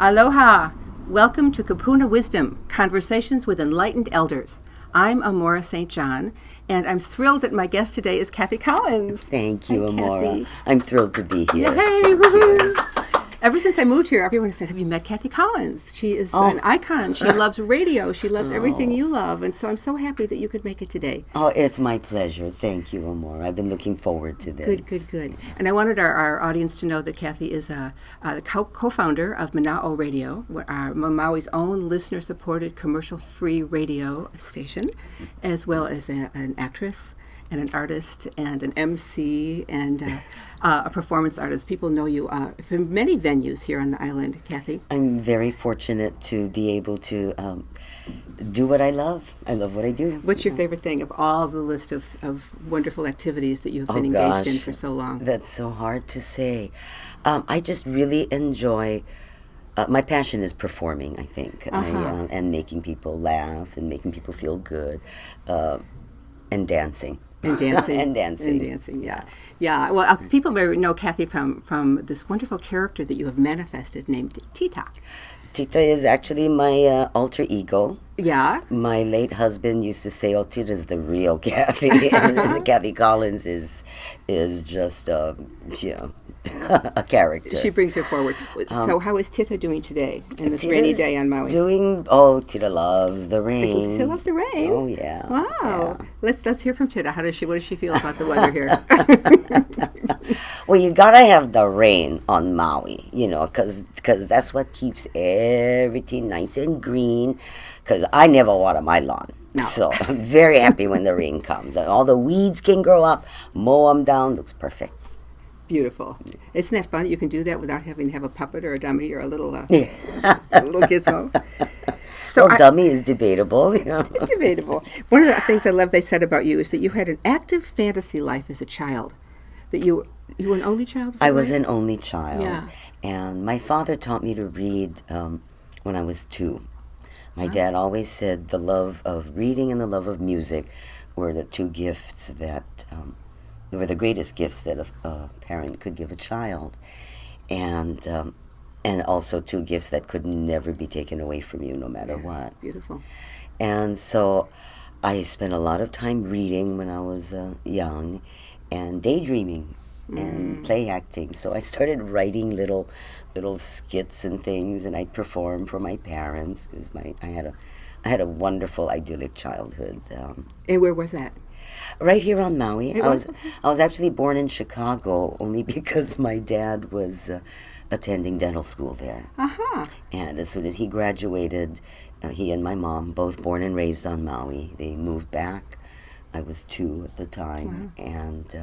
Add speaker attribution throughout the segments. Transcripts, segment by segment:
Speaker 1: Aloha! Welcome to Kupuna Wisdom, Conversations with Enlightened Elders. I'm Amorah St. John, and I'm thrilled that my guest today is Kathy Collins.
Speaker 2: Thank you,
Speaker 1: Hi,
Speaker 2: Amorah.
Speaker 1: Kathy.
Speaker 2: I'm thrilled to be here.
Speaker 1: Yay! Woohoo! Ever since I moved here, everyone has said, have you met Kathy Collins? She is an icon. She loves radio. She loves everything you love. And so I'm so happy that you could make it today.
Speaker 2: Oh, it's my pleasure. Thank you, Amorah. I've been looking forward to this.
Speaker 1: Good. And I wanted our audience to know that Kathy is the co-founder of Mana'o Radio, Maui's own listener-supported commercial-free radio station, as well as an actress and an artist and an MC and a performance artist. People know you from many venues here on the island, Kathy.
Speaker 2: I'm very fortunate to be able to do what I love. I love what I do.
Speaker 1: What's your favorite thing of all the list of wonderful activities that you've been engaged in for so long?
Speaker 2: That's so hard to say. I just really enjoy... my passion is performing, I think, and making people laugh and making people feel good, and dancing.
Speaker 1: And dancing.
Speaker 2: And
Speaker 1: dancing, yeah. Well, people may know Kathy from this wonderful character that you have manifested named Tita.
Speaker 2: Tita is actually my alter ego.
Speaker 1: Yeah.
Speaker 2: My late husband used to say, "Oh, Tita's the real Kathy," and the Kathy Collins is just a character.
Speaker 1: She brings her forward. So how is Tita doing today in this
Speaker 2: Tita's
Speaker 1: rainy day on Maui?
Speaker 2: Tita loves the rain.
Speaker 1: Tita loves the rain.
Speaker 2: Oh yeah.
Speaker 1: Wow. Yeah. Let's hear from Tita. What does she feel about the weather here?
Speaker 2: Well, you gotta have the rain on Maui, because that's what keeps everything nice and green. Because I never water my lawn.
Speaker 1: No.
Speaker 2: So I'm very happy when the rain comes. And all the weeds can grow up, mow them down, looks perfect.
Speaker 1: Beautiful. Isn't that fun? You can do that without having to have a puppet or a dummy or a little a little gizmo.
Speaker 2: So dummy is debatable.
Speaker 1: Debatable. One of the things I love they said about you is that you had an active fantasy life as a child. That you were an only child?
Speaker 2: I was an only child.
Speaker 1: Yeah.
Speaker 2: And my father taught me to read when I was 2. My dad always said the love of reading and the love of music were the two gifts that were the greatest gifts that a parent could give a child, and also two gifts that could never be taken away from you, no matter what.
Speaker 1: Beautiful.
Speaker 2: And so, I spent a lot of time reading when I was young, and daydreaming and play acting. So I started writing little skits and things, and I performed for my parents because I had a wonderful idyllic childhood.
Speaker 1: And where was that?
Speaker 2: Right here on Maui. I was actually born in Chicago only because my dad was attending dental school there. And as soon as he graduated, he and my mom, both born and raised on Maui, they moved back. I was 2 at the time, and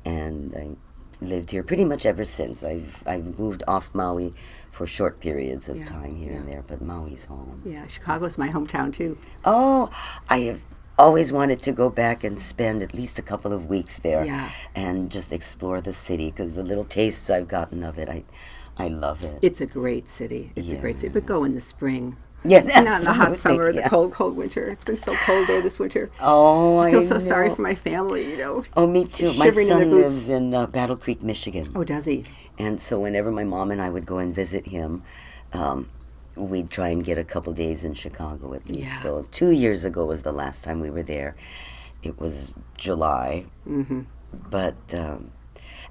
Speaker 2: I lived here pretty much ever since. I've moved off Maui for short periods of time here and there, but Maui's home.
Speaker 1: Yeah, Chicago's my hometown too.
Speaker 2: Oh, I have always wanted to go back and spend at least a couple of weeks there and just explore the city, because the little tastes I've gotten of it, I love it.
Speaker 1: It's a great city. It's a great city, but go in the spring.
Speaker 2: Yes,
Speaker 1: and not in the hot summer, the cold winter. It's been so cold there this winter.
Speaker 2: Oh, I
Speaker 1: feel so sorry for my family,
Speaker 2: Oh, me too. My son lives in Battle Creek, Michigan.
Speaker 1: Oh, does he?
Speaker 2: And so whenever my mom and I would go and visit him, we'd try and get a couple days in Chicago at least.
Speaker 1: Yeah.
Speaker 2: So 2 years ago was the last time we were there. It was July. But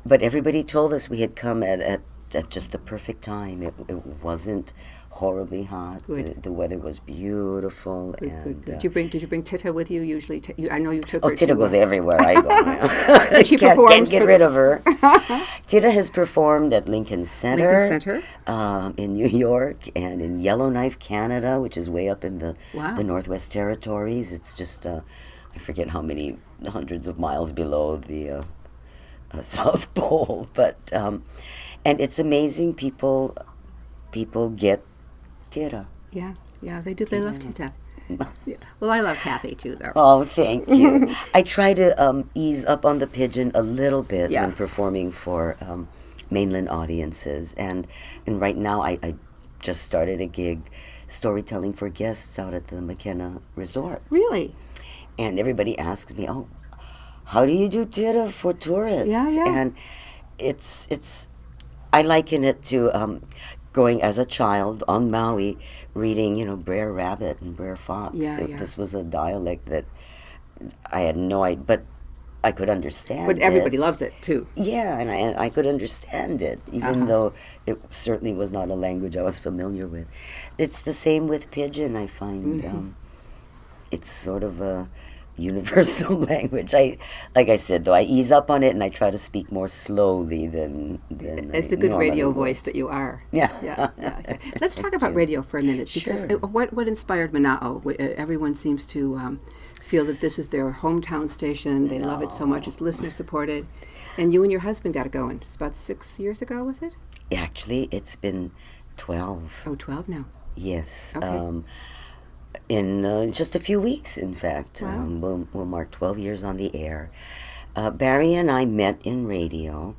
Speaker 2: everybody told us we had come at just the perfect time. It wasn't horribly hot.
Speaker 1: Good.
Speaker 2: The weather was beautiful.
Speaker 1: Good. Did you bring Tita with you? Usually, I know you took her.
Speaker 2: Oh, Tita goes everywhere I go.
Speaker 1: She
Speaker 2: can't get rid of her. Tita has performed at Lincoln Center, in New York, and in Yellowknife, Canada, which is way up in the Northwest Territories. It's just I forget how many hundreds of miles below the South Pole, but and it's amazing. People get Tita.
Speaker 1: Yeah, they do. They love Tita. Well, I love Kathy too, though.
Speaker 2: Oh, thank you. I try to ease up on the pigeon a little bit when performing for mainland audiences, and right now I just started a gig storytelling for guests out at the McKenna Resort.
Speaker 1: Really?
Speaker 2: And everybody asks me, "Oh, how do you do theater for tourists?"
Speaker 1: Yeah.
Speaker 2: And it's I liken it to going as a child on Maui, reading, Brer Rabbit and Brer Fox.
Speaker 1: Yeah, yeah.
Speaker 2: This was a dialect that I had no idea, but I could understand
Speaker 1: But everybody
Speaker 2: it.
Speaker 1: loves it, too.
Speaker 2: Yeah, and I could understand it, even though it certainly was not a language I was familiar with. It's the same with Pidgin, I find. It's sort of a universal language. Like I said, though, I ease up on it and I try to speak more slowly than
Speaker 1: As the good radio voice that you are.
Speaker 2: Yeah.
Speaker 1: Yeah. Let's talk about radio for a minute, because
Speaker 2: Sure.
Speaker 1: what inspired Mana'o? Everyone seems to feel that this is their hometown station. They love it so much. It's listener supported. And you and your husband got it going just about 6 years ago, was it?
Speaker 2: Actually, it's been 12.
Speaker 1: Oh, 12 now.
Speaker 2: Yes.
Speaker 1: Okay.
Speaker 2: In just a few weeks, in fact.
Speaker 1: Wow.
Speaker 2: We'll mark 12 years on the air. Barry and I met in radio.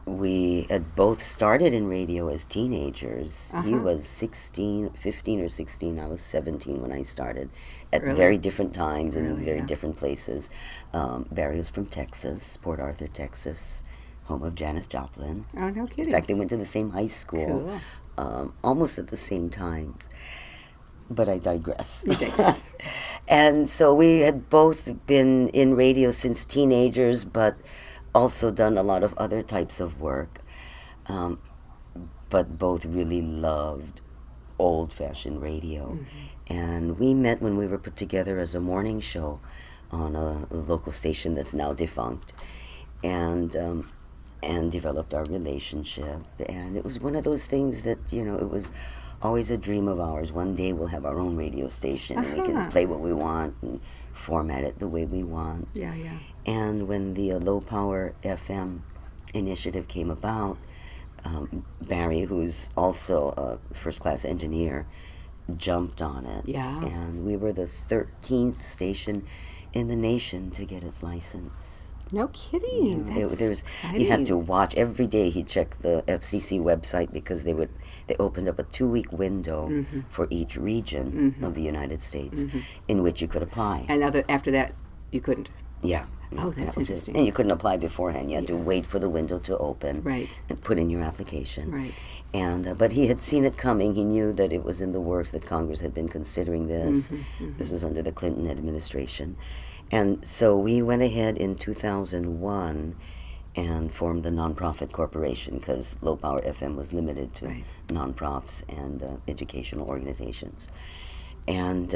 Speaker 2: We had both started in radio as teenagers. He was 15 or 16. I was 17 when I started, at
Speaker 1: Really?
Speaker 2: very different times and
Speaker 1: Really,
Speaker 2: very
Speaker 1: yeah.
Speaker 2: different places. Barry was from Texas, Port Arthur, Texas, home of Janis Joplin.
Speaker 1: Oh, no kidding.
Speaker 2: In fact, they went to the same high school, almost at the same times. But I digress.
Speaker 1: You digress.
Speaker 2: And so we had both been in radio since teenagers, but also done a lot of other types of work. But both really loved old-fashioned radio. And we met when we were put together as a morning show on a local station that's now defunct. And developed our relationship. And it was one of those things that, it was always a dream of ours. One day we'll have our own radio station and we can play what we want and format it the way we want.
Speaker 1: Yeah.
Speaker 2: And when the Low Power FM initiative came about, Barry, who's also a first-class engineer, jumped on it.
Speaker 1: Yeah.
Speaker 2: And we were the 13th station in the nation to get its license.
Speaker 1: No kidding. That's exciting.
Speaker 2: You had to watch every day. He'd check the FCC website because they opened up a 2-week window for each region of the United States in which you could apply.
Speaker 1: And after that, you couldn't.
Speaker 2: Yeah.
Speaker 1: Oh, that's
Speaker 2: that was
Speaker 1: interesting.
Speaker 2: it. And you couldn't apply beforehand. You had to wait for the window to open,
Speaker 1: Right.
Speaker 2: and put in your application.
Speaker 1: Right.
Speaker 2: And but he had seen it coming. He knew that it was in the works, that Congress had been considering this. This was under the Clinton administration. And so we went ahead in 2001 and formed the nonprofit corporation, because Low Power FM was limited to
Speaker 1: Right.
Speaker 2: nonprofits and educational organizations. And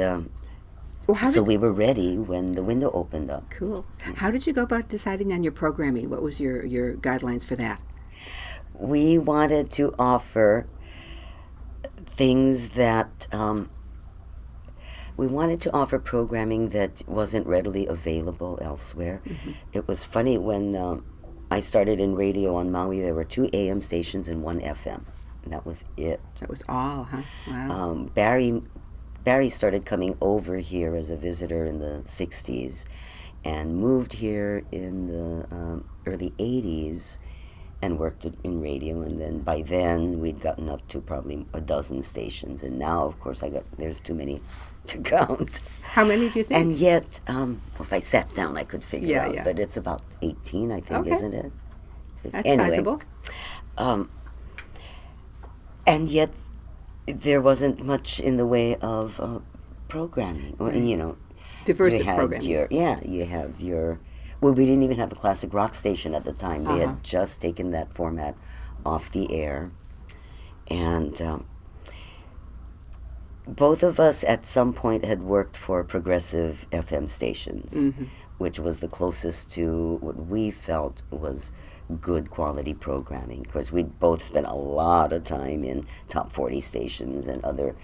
Speaker 1: Well,
Speaker 2: so we were ready when the window opened up.
Speaker 1: Cool. How did you go about deciding on your programming? What was your guidelines for that?
Speaker 2: We wanted to offer things that we wanted to offer programming that wasn't readily available elsewhere. It was funny, when I started in radio on Maui, there were 2 AM stations and 1 FM. And that was it.
Speaker 1: That was all, huh? Wow.
Speaker 2: Barry started coming over here as a visitor in the 60s and moved here in the early 80s and worked in radio. And then by then we'd gotten up to probably a dozen stations. And now, of course, there's too many to count.
Speaker 1: How many do you think?
Speaker 2: And yet, if I sat down, I could figure out.
Speaker 1: Yeah.
Speaker 2: But it's about 18, I think,
Speaker 1: Okay.
Speaker 2: isn't it?
Speaker 1: That's
Speaker 2: Anyway,
Speaker 1: sizable.
Speaker 2: And yet, there wasn't much in the way of programming. Right.
Speaker 1: Diversive
Speaker 2: you had
Speaker 1: programming.
Speaker 2: You have your. Well, we didn't even have a classic rock station at the time. They
Speaker 1: Uh-huh.
Speaker 2: had just taken that format off the air, and both of us at some point had worked for progressive FM stations, which was the closest to what we felt was good quality programming. Of course, we'd both spent a lot of time in top 40 stations and other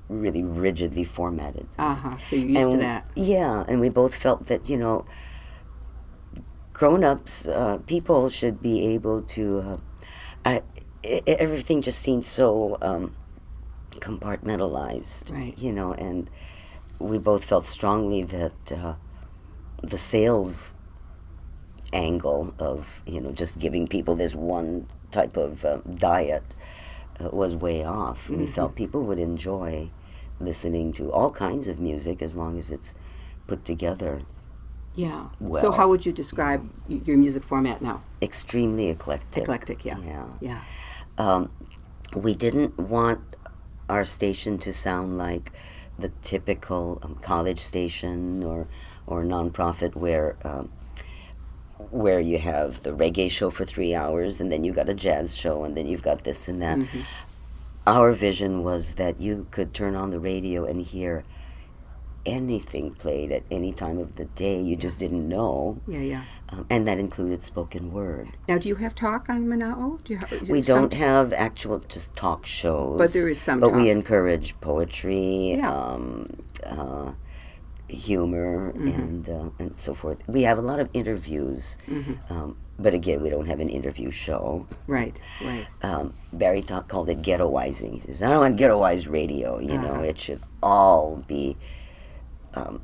Speaker 2: really rigidly formatted.
Speaker 1: So you're used to that.
Speaker 2: Yeah, and we both felt that, grown-ups, people should be able to, everything just seemed so compartmentalized,
Speaker 1: Right.
Speaker 2: And we both felt strongly that the sales angle of, just giving people this one type of diet was way off. We felt people would enjoy listening to all kinds of music as long as it's put together.
Speaker 1: Yeah.
Speaker 2: Well,
Speaker 1: so how would you describe your music format now?
Speaker 2: Extremely eclectic.
Speaker 1: Eclectic, yeah.
Speaker 2: Yeah.
Speaker 1: Yeah.
Speaker 2: we didn't want our station to sound like the typical college station or nonprofit where you have the reggae show for 3 hours and then you've got a jazz show and then you've got this and that.
Speaker 1: Mm-hmm.
Speaker 2: Our vision was that you could turn on the radio and hear anything played at any time of the day. You just didn't know.
Speaker 1: Yeah, yeah.
Speaker 2: And that included spoken word.
Speaker 1: Now, do you have talk on Mana'o?
Speaker 2: We don't have actual just talk shows.
Speaker 1: But there is some
Speaker 2: But
Speaker 1: talk.
Speaker 2: we encourage poetry,
Speaker 1: Yeah.
Speaker 2: humor, and so forth. We have a lot of interviews.
Speaker 1: Mm-hmm.
Speaker 2: But again, we don't have an interview show.
Speaker 1: Right, right.
Speaker 2: Barry called it ghettoizing. He says, I don't want ghettoized radio. You know,
Speaker 1: Uh-huh.
Speaker 2: it should all be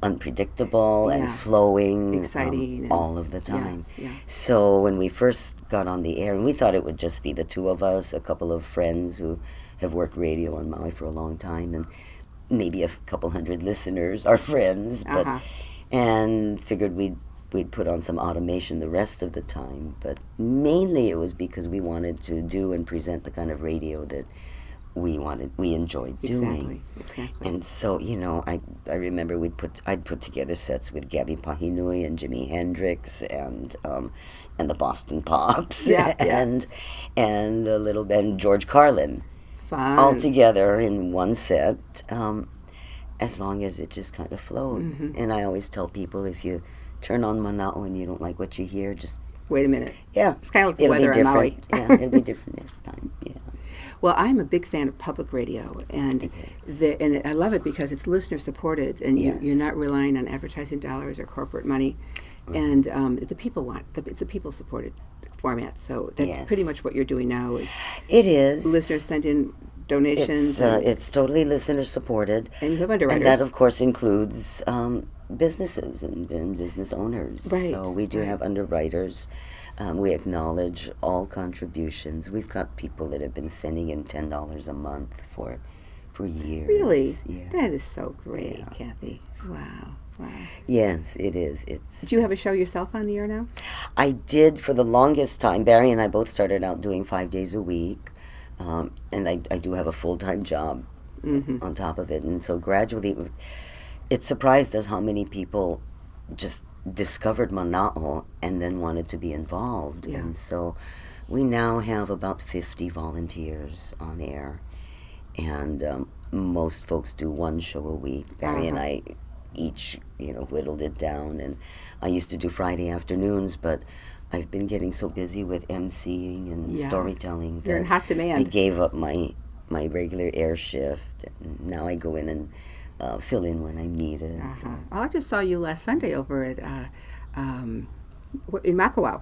Speaker 2: unpredictable and
Speaker 1: Yeah.
Speaker 2: flowing
Speaker 1: Exciting and-
Speaker 2: all of the time.
Speaker 1: yeah.
Speaker 2: So when we first got on the air, and we thought it would just be the two of us, a couple of friends who have worked radio on Maui for a long time, and maybe a couple hundred listeners, our friends, but
Speaker 1: Uh-huh.
Speaker 2: and figured we'd put on some automation the rest of the time. But mainly it was because we wanted to do and present the kind of radio that we enjoyed doing.
Speaker 1: Exactly.
Speaker 2: And so, you know, I remember I'd put together sets with Gabby Pahinui and Jimi Hendrix and the Boston Pops
Speaker 1: Yeah, yeah.
Speaker 2: and a little bit George Carlin
Speaker 1: Fun.
Speaker 2: all together in one set, as long as it just kind of flowed.
Speaker 1: Mm-hmm.
Speaker 2: And I always tell people, if you turn on Mana'o and you don't like what you hear, just
Speaker 1: Wait a minute.
Speaker 2: yeah,
Speaker 1: It's kind of like the
Speaker 2: it'll
Speaker 1: weather
Speaker 2: be
Speaker 1: on Maui.
Speaker 2: different. Yeah, it'll be different next time. Yeah.
Speaker 1: Well, I'm a big fan of public radio, and and I love it because it's listener supported, and
Speaker 2: Yes.
Speaker 1: you're not relying on advertising dollars or corporate money, and the people it's a people supported format. So that's
Speaker 2: Yes.
Speaker 1: pretty much what you're doing now. Is
Speaker 2: It is.
Speaker 1: listeners send in donations,
Speaker 2: It's totally listener supported.
Speaker 1: and you have underwriters.
Speaker 2: And that, of course, includes businesses and business owners.
Speaker 1: Right,
Speaker 2: So we do
Speaker 1: right.
Speaker 2: have underwriters. We acknowledge all contributions. We've got people that have been sending in $10 a month for years.
Speaker 1: Really,
Speaker 2: Yeah.
Speaker 1: that is so great,
Speaker 2: Yeah.
Speaker 1: Kathy. Wow.
Speaker 2: Yes, it is. It's.
Speaker 1: Do you have a show yourself on the air now?
Speaker 2: I did for the longest time. Barry and I both started out doing 5 days a week, and I do have a full-time job
Speaker 1: Mm-hmm.
Speaker 2: on top of it. And so gradually, it surprised us how many people just discovered Mana'o and then wanted to be involved.
Speaker 1: Yeah.
Speaker 2: And so we now have about 50 volunteers on air, and most folks do one show a week. Barry and I each, whittled it down, and I used to do Friday afternoons, but I've been getting so busy with emceeing and
Speaker 1: Yeah.
Speaker 2: storytelling
Speaker 1: You're in
Speaker 2: that
Speaker 1: hot demand.
Speaker 2: I gave up my regular air shift, and now I go in and fill in when I'm needed.
Speaker 1: Uh-huh. Well, I just saw you last Sunday over at in Makawao.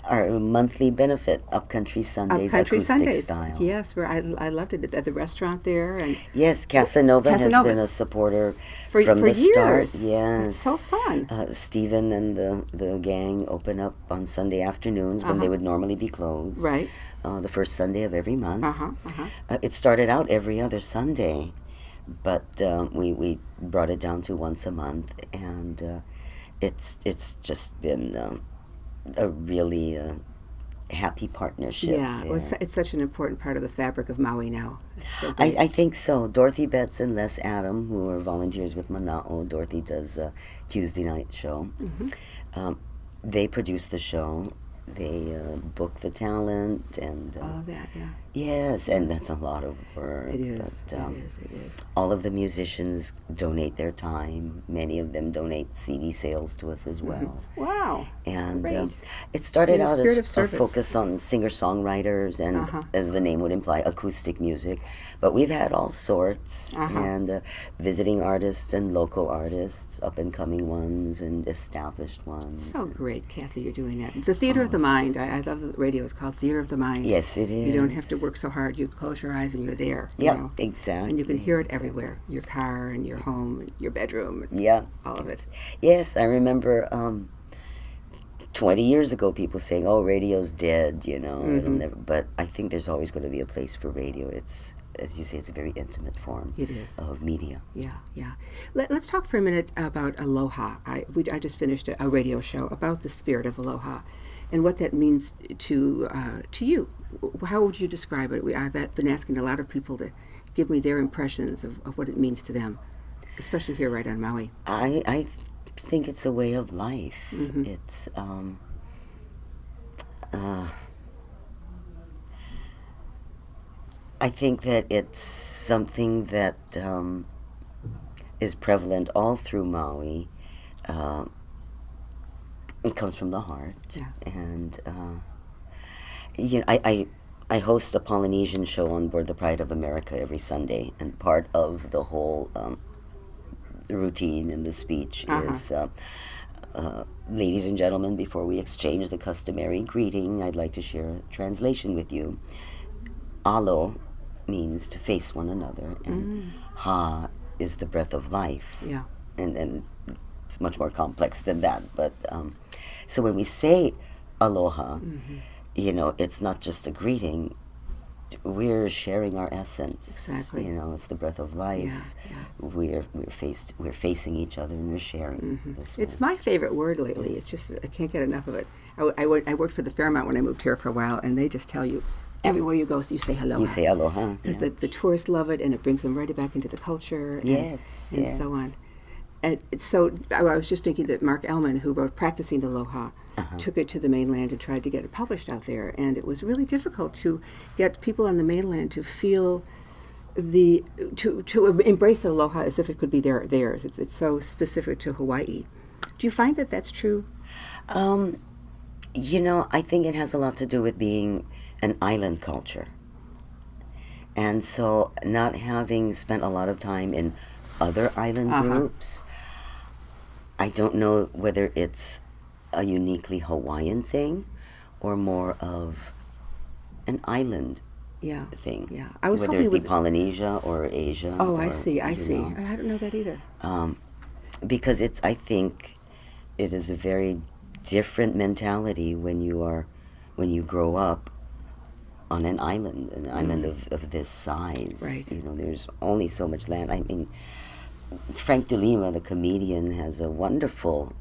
Speaker 2: Our monthly benefit, Upcountry Sundays,
Speaker 1: Country
Speaker 2: acoustic
Speaker 1: Sundays.
Speaker 2: style.
Speaker 1: Yes, where I loved it at the restaurant there, and
Speaker 2: Yes, Casanova has been
Speaker 1: Casanova's.
Speaker 2: a supporter
Speaker 1: For-
Speaker 2: from
Speaker 1: for
Speaker 2: the start.
Speaker 1: years.
Speaker 2: Yes,
Speaker 1: It's so fun.
Speaker 2: Stephen and the gang open up on Sunday afternoons when they would normally be closed.
Speaker 1: right.
Speaker 2: The first Sunday of every month.
Speaker 1: Uh-huh.
Speaker 2: It started out every other Sunday, but we brought it down to once a month, and it's just been a really happy partnership.
Speaker 1: Yeah, well,
Speaker 2: there.
Speaker 1: it's such an important part of the fabric of Maui now. It's so great.
Speaker 2: I think so. Dorothy Betts and Les Adam, who are volunteers with Mana'o, Dorothy does a Tuesday night show. They produce the show. They book the talent, and
Speaker 1: All of that, yeah.
Speaker 2: yes, and that's a lot of work.
Speaker 1: It is.
Speaker 2: But,
Speaker 1: It is.
Speaker 2: all of the musicians donate their time. Many of them donate CD sales to us as well.
Speaker 1: Wow.
Speaker 2: And
Speaker 1: great.
Speaker 2: it started
Speaker 1: In the
Speaker 2: out
Speaker 1: spirit of
Speaker 2: as a
Speaker 1: service.
Speaker 2: focus on singer-songwriters and, as the name would imply, acoustic music. But we've had all sorts, and visiting artists and local artists, up-and-coming ones and established ones.
Speaker 1: So great, Kathy, you're doing that. The Theater of the Mind. I love the radio. It's called Theater of the Mind.
Speaker 2: Yes, it is.
Speaker 1: You don't have to work so hard. You close your eyes and you're there. you
Speaker 2: Yeah,
Speaker 1: know.
Speaker 2: exactly.
Speaker 1: And you can hear it everywhere. Your car and your home, and your bedroom, and
Speaker 2: Yeah.
Speaker 1: all of it.
Speaker 2: Yes, I remember 20 years ago people saying, oh, radio's dead, it'll never, but I think there's always going to be a place for radio. It's, as you say, it's a very intimate form
Speaker 1: It is.
Speaker 2: of media.
Speaker 1: Yeah. Let's talk for a minute about Aloha. I just finished a radio show about the spirit of Aloha. and what that means to you. How would you describe it? I've been asking a lot of people to give me their impressions of what it means to them, especially here right on Maui.
Speaker 2: I think it's a way of life.
Speaker 1: Mm-hmm.
Speaker 2: It's I think that it's something that is prevalent all through Maui. It comes from the heart,
Speaker 1: Yeah.
Speaker 2: and I host a Polynesian show on board the Pride of America every Sunday, and part of the whole routine in the speech is, ladies and gentlemen, before we exchange the customary greeting, I'd like to share a translation with you. Alo means to face one another, and ha is the breath of life.
Speaker 1: Yeah.
Speaker 2: And it's much more complex than that. But so when we say aloha, it's not just a greeting. We're sharing our essence.
Speaker 1: Exactly.
Speaker 2: It's the breath of life.
Speaker 1: Yeah.
Speaker 2: We're facing each other, and we're sharing this.
Speaker 1: It's my favorite word lately. It's just I can't get enough of it. I worked for the Fairmont when I moved here for a while, and they just tell you everywhere you go, so you say hello.
Speaker 2: You say aloha.
Speaker 1: Because the tourists love it, and it brings them right back into the culture. And so on. And so I was just thinking that Mark Ellman, who wrote Practicing Aloha, took it to the mainland and tried to get it published out there. And it was really difficult to get people on the mainland to feel to embrace aloha as if it could be theirs. It's so specific to Hawaii. Do you find that that's true?
Speaker 2: I think it has a lot to do with being an island culture. And so not having spent a lot of time in other island groups, I don't know whether it's a uniquely Hawaiian thing or more of an island thing.
Speaker 1: Yeah, I was
Speaker 2: whether
Speaker 1: hoping
Speaker 2: it be Polynesia or Asia.
Speaker 1: Oh,
Speaker 2: or,
Speaker 1: I see. I
Speaker 2: know.
Speaker 1: I don't know that either.
Speaker 2: Because I think it is a very different mentality when you grow up on an island of this size.
Speaker 1: Right.
Speaker 2: There's only so much land. I mean, Frank DeLima, the comedian, has a wonderful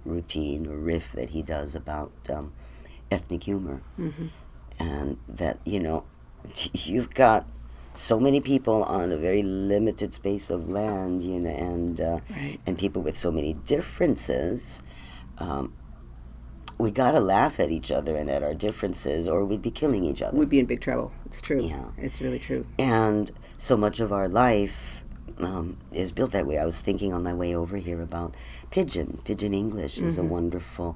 Speaker 2: routine or riff that he does about ethnic humor. And that, you've got so many people on a very limited space of land, and people with so many differences. We gotta laugh at each other and at our differences, or we'd be killing each other.
Speaker 1: We'd be in big trouble. It's true.
Speaker 2: Yeah.
Speaker 1: It's really true.
Speaker 2: And so much of our life is built that way. I was thinking on my way over here about pidgin. Pidgin English is a wonderful.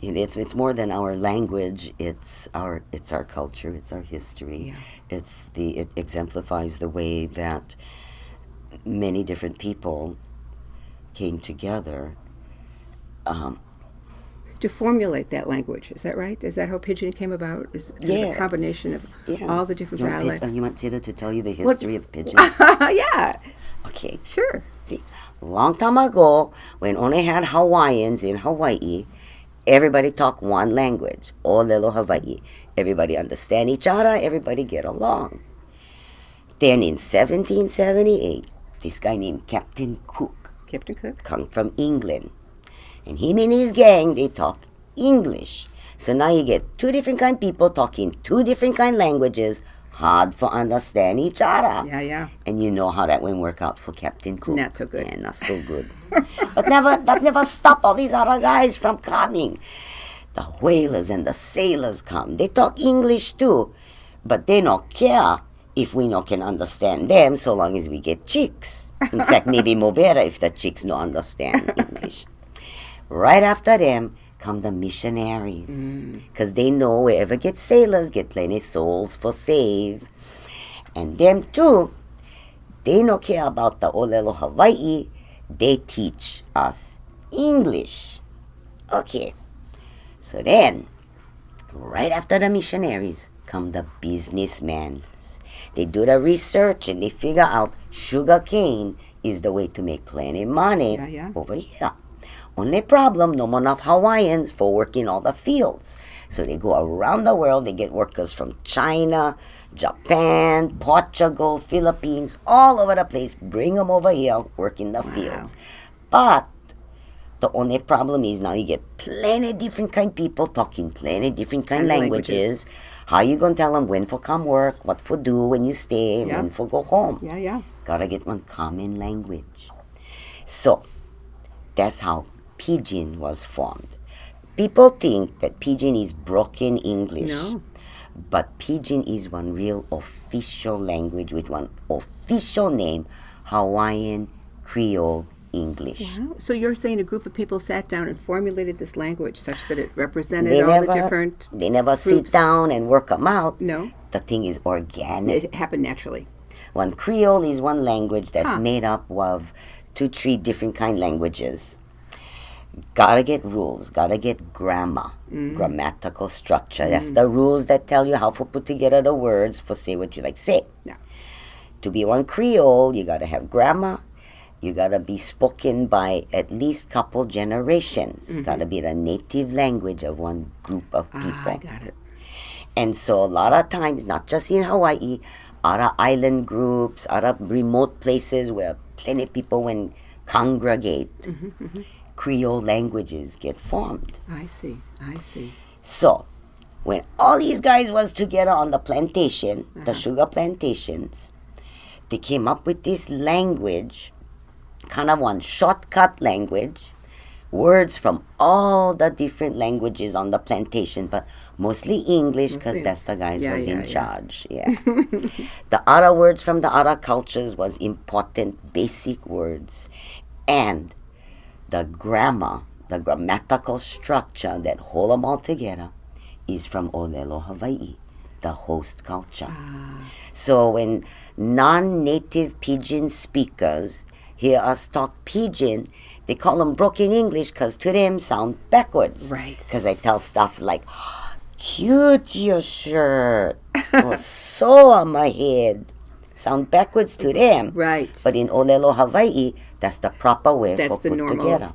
Speaker 2: It's more than our language. It's our culture. It's our history.
Speaker 1: Yeah.
Speaker 2: It exemplifies the way that many different people came together.
Speaker 1: To formulate that language, is that right? Is that how pidgin came about? Is a combination of all the different dialects?
Speaker 2: You want Tita to tell you the history of pidgin?
Speaker 1: Yeah.
Speaker 2: Okay.
Speaker 1: Sure.
Speaker 2: See, long time ago, when only had Hawaiians in Hawaii, everybody talked one language, Olelo Hawaii. Everybody understand each other, everybody get along. Then in 1778, this guy named Captain Cook come from England. And him and his gang, they talk English. So now you get two different kind of people talking two different kind languages, hard for understand each other.
Speaker 1: Yeah.
Speaker 2: And you know how that won't work out for Captain Cook.
Speaker 1: Not so good.
Speaker 2: Yeah, not so good. But that never stopped all these other guys from coming. The whalers and the sailors come. They talk English too, but they don't care if we no can understand them so long as we get chicks. In fact, maybe more better if the chicks no understand English. Right after them come the missionaries, because they know wherever get sailors, get plenty souls for save. And them too, they no care about the Olelo Hawaii, they teach us English. Okay, so then, right after the missionaries come the businessmen. They do the research and they figure out sugar cane is the way to make plenty money over here. Only problem, no more enough Hawaiians for working all the fields. So they go around the world, they get workers from China, Japan, Portugal, Philippines, all over the place, bring them over here, work in the fields. But The only problem is now you get plenty different kind people talking plenty different kind languages. How you gonna tell them when for come work, what for do when you stay, when for go home?
Speaker 1: Yeah.
Speaker 2: Gotta get one common language. So that's how Pidgin was formed. People think that Pidgin is broken English.
Speaker 1: No.
Speaker 2: But Pidgin is one real official language with one official name, Hawaiian Creole English.
Speaker 1: Wow. So you're saying a group of people sat down and formulated this language such that it represented all the different
Speaker 2: They never
Speaker 1: groups.
Speaker 2: sit down and work them out.
Speaker 1: No.
Speaker 2: The thing is organic.
Speaker 1: It happened naturally.
Speaker 2: One Creole is one language that's made up of 2-3 different kind languages. Gotta get rules, gotta get grammar, grammatical structure. That's the rules that tell you how to put together the words for say what you like say.
Speaker 1: Yeah.
Speaker 2: To be one Creole, you gotta have grammar. You gotta be spoken by at least couple generations. Gotta be the native language of one group of people.
Speaker 1: I got it.
Speaker 2: And so a lot of times, not just in Hawaii, other island groups, other remote places where plenty of people when congregate, Creole languages get formed.
Speaker 1: I see.
Speaker 2: So, when all these guys was together on the plantation, the sugar plantations, they came up with this language, kind of one shortcut language, words from all the different languages on the plantation, but mostly English because that's the guys was in charge. Yeah. The other words from the other cultures was important basic words, and the grammar, the grammatical structure that hold them all together is from Olelo, Hawaii, the host culture. So when non-native Pidgin speakers hear us talk Pidgin, they call them broken English because to them sound backwards.
Speaker 1: Right.
Speaker 2: Because they tell stuff like, cute your shirt, or so on my head. Sound backwards to them.
Speaker 1: Right.
Speaker 2: But in Olelo, Hawaii, that's the proper way
Speaker 1: That's
Speaker 2: for
Speaker 1: the
Speaker 2: put
Speaker 1: normal.
Speaker 2: together.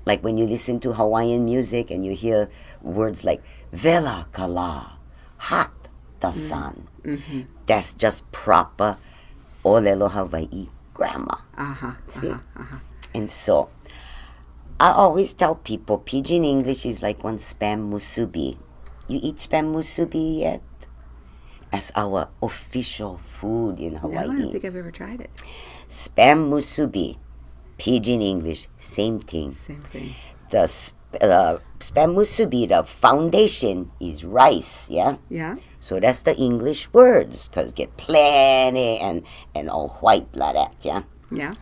Speaker 2: Like when you listen to Hawaiian music and you hear words like vela kala, hot the sun. That's just proper Olelo, Hawaii grammar. See? And so, I always tell people Pidgin English is like one spam musubi. You eat spam musubi yet? As our official food in Hawaii.
Speaker 1: No, I don't think I've ever tried it.
Speaker 2: Spam musubi, Pidgin English, same thing.
Speaker 1: Same thing.
Speaker 2: The spam musubi, the foundation is rice, yeah?
Speaker 1: Yeah.
Speaker 2: So that's the English words, because get plenty and all white like that, yeah?
Speaker 1: Yeah.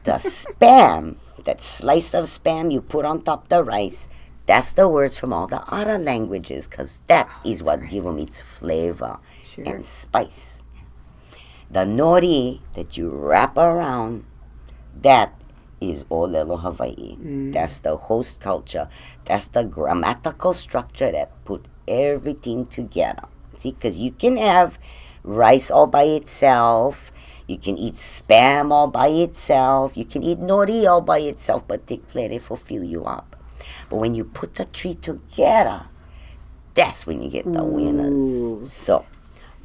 Speaker 2: The spam, that slice of spam you put on top the rice, that's the words from all the other languages, because that is what give them its flavor and spice. The nori that you wrap around, that is Olelo, Hawaii. That's the host culture. That's the grammatical structure that put everything together. See, because you can have rice all by itself. You can eat spam all by itself. You can eat nori all by itself, but take plenty for fill you up. But when you put the three together, that's when you get the winners. So,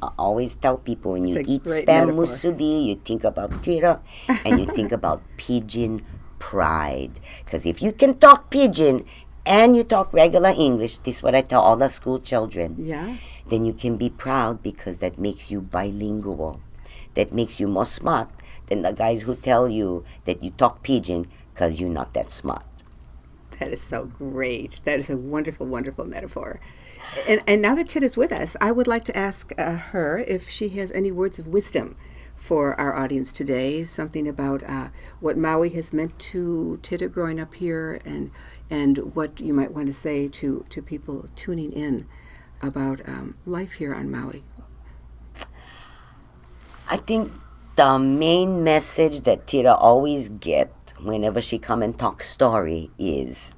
Speaker 2: I always tell people when you eat spam musubi, you think about tira and you think about Pidgin pride. Because if you can talk Pidgin and you talk regular English, this is what I tell all the school children.
Speaker 1: Yeah.
Speaker 2: Then you can be proud because that makes you bilingual. That makes you more smart than the guys who tell you that you talk Pidgin because you're not that smart.
Speaker 1: That is so great. That is a wonderful, wonderful metaphor. And now that Tit is with us, I would like to ask her if she has any words of wisdom for our audience today, something about what Maui has meant to Tita growing up here and what you might want to say to people tuning in about life here on Maui.
Speaker 2: I think the main message that Tita always get whenever she come and talk story is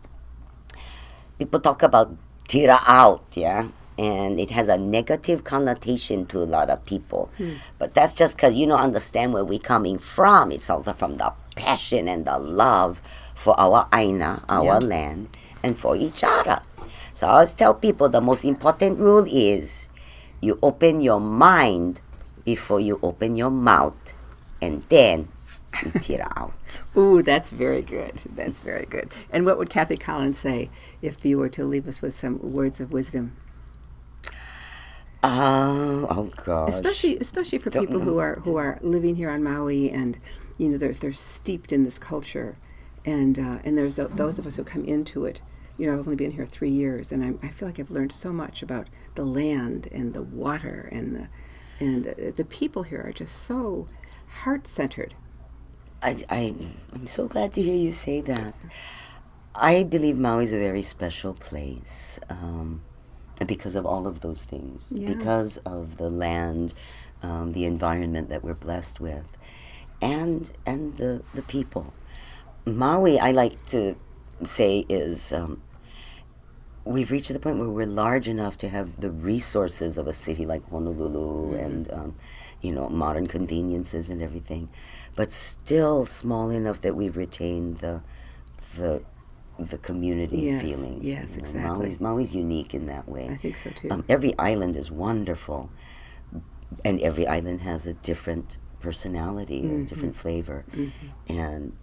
Speaker 2: people talk about Tita out, yeah? And it has a negative connotation to a lot of people. But that's just because you don't understand where we're coming from. It's also from the passion and the love for our aina, our land, and for each other. So I always tell people the most important rule is you open your mind before you open your mouth. And then tira out.
Speaker 1: Ooh, that's very good. That's very good. And what would Kathy Collins say if you were to leave us with some words of wisdom?
Speaker 2: Oh gosh.
Speaker 1: Especially for people who are living here on Maui, and they're steeped in this culture, and there's those of us who come into it. I've only been here 3 years, and I feel like I've learned so much about the land and the water and the people here are just so heart-centered.
Speaker 2: I'm so glad to hear you say that. I believe Maui is a very special place, because of all of those things, because of the land, the environment that we're blessed with, and the people. Maui, I like to say, is we've reached the point where we're large enough to have the resources of a city like Honolulu and modern conveniences and everything, but still small enough that we've retained the community feeling.
Speaker 1: Yes, exactly.
Speaker 2: Maui's unique in that way.
Speaker 1: I think so too.
Speaker 2: Every island is wonderful, and every island has a different personality, a different flavor, and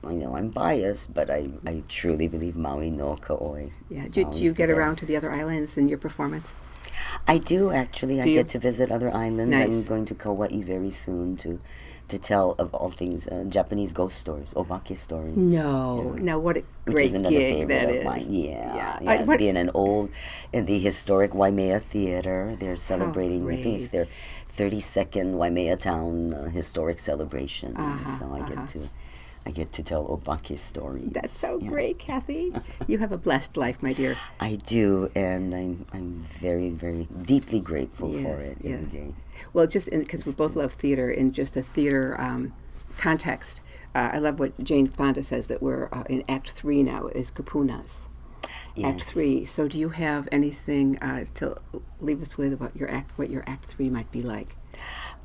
Speaker 2: I know I'm biased, but I truly believe Maui no Ka'oi.
Speaker 1: Yeah. Do you get around to the other islands in your performance?
Speaker 2: I do, actually. I get to visit other islands.
Speaker 1: Nice.
Speaker 2: I'm going to Kauai very soon to tell, of all things, Japanese ghost stories, obake stories.
Speaker 1: No.
Speaker 2: Yeah.
Speaker 1: Now, what a
Speaker 2: Which
Speaker 1: great
Speaker 2: is another
Speaker 1: gig that
Speaker 2: favorite
Speaker 1: is.
Speaker 2: of mine.
Speaker 1: Yeah.
Speaker 2: Being in the historic Waimea Theater, they're celebrating, I think it's their 32nd Waimea Town historic celebration. So I get to tell obake stories.
Speaker 1: That's so great, Kathy. You have a blessed life, my dear.
Speaker 2: I do, and I'm very, very deeply grateful for it every day.
Speaker 1: Well, just because we both love theater, in just the theater context, I love what Jane Fonda says, that we're in Act 3 now, is Kupunas.
Speaker 2: Yes.
Speaker 1: Act 3. So do you have anything to leave us with about what your Act 3 might be like?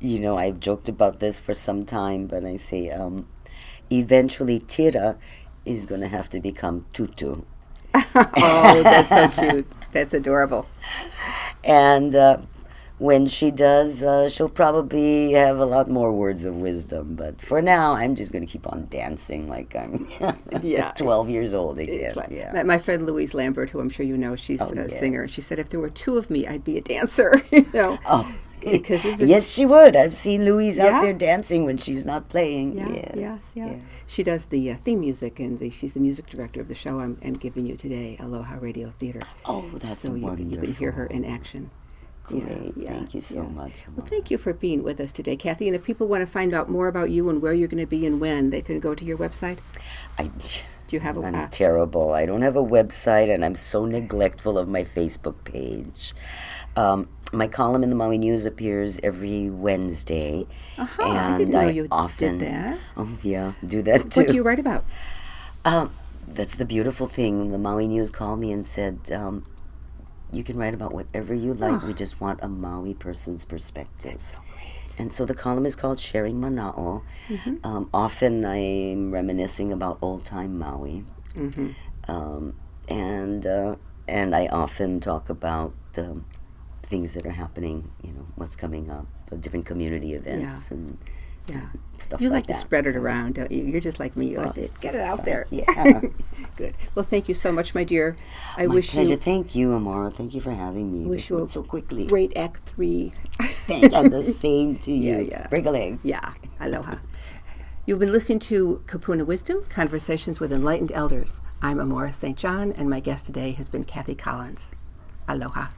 Speaker 2: I've joked about this for some time, but I say eventually Tira is going to have to become Tutu.
Speaker 1: Oh, that's so cute. That's adorable.
Speaker 2: And when she does, she'll probably have a lot more words of wisdom. But for now, I'm just going to keep on dancing like I'm 12 years old again.
Speaker 1: My friend Louise Lambert, who I'm sure you know, she's a singer. She said, if there were two of me, I'd be a dancer.
Speaker 2: Oh.
Speaker 1: Because
Speaker 2: yes, she would. I've seen Louise out there dancing when she's not playing.
Speaker 1: Yeah. She does the theme music, and she's the music director of the show I'm giving you today, Aloha Radio Theater.
Speaker 2: Oh, that's wonderful.
Speaker 1: You can hear her in action.
Speaker 2: Great. Thank you so much.
Speaker 1: Well, thank you for being with us today, Kathy. And if people want to find out more about you and where you're going to be and when, they can go to your website. Do you have
Speaker 2: I'm terrible. I don't have a website, and I'm so neglectful of my Facebook page. My column in the Maui News appears every Wednesday. And
Speaker 1: I didn't know you did that.
Speaker 2: Oh, yeah, do that too.
Speaker 1: What do you write about?
Speaker 2: That's the beautiful thing. The Maui News called me and said, you can write about whatever you like. We just want a Maui person's perspective.
Speaker 1: That's so great.
Speaker 2: And so the column is called Sharing Mana'o. Often I'm reminiscing about old-time Maui. And I often talk about things that are happening, what's coming up, different community events and stuff like that.
Speaker 1: You like to spread it around, don't you? You're just like me. You like to get it out there.
Speaker 2: Yeah.
Speaker 1: Good. Well, thank you so much, my dear.
Speaker 2: My pleasure. Thank you, Amorah. Thank you for having me.
Speaker 1: Wish you
Speaker 2: so quickly.
Speaker 1: Great Act 3.
Speaker 2: And the same to you.
Speaker 1: Yeah.
Speaker 2: Break a leg.
Speaker 1: Yeah. Aloha. You've been listening to Kupuna Wisdom, Conversations with Enlightened Elders. I'm Amorah St. John, and my guest today has been Kathy Collins. Aloha.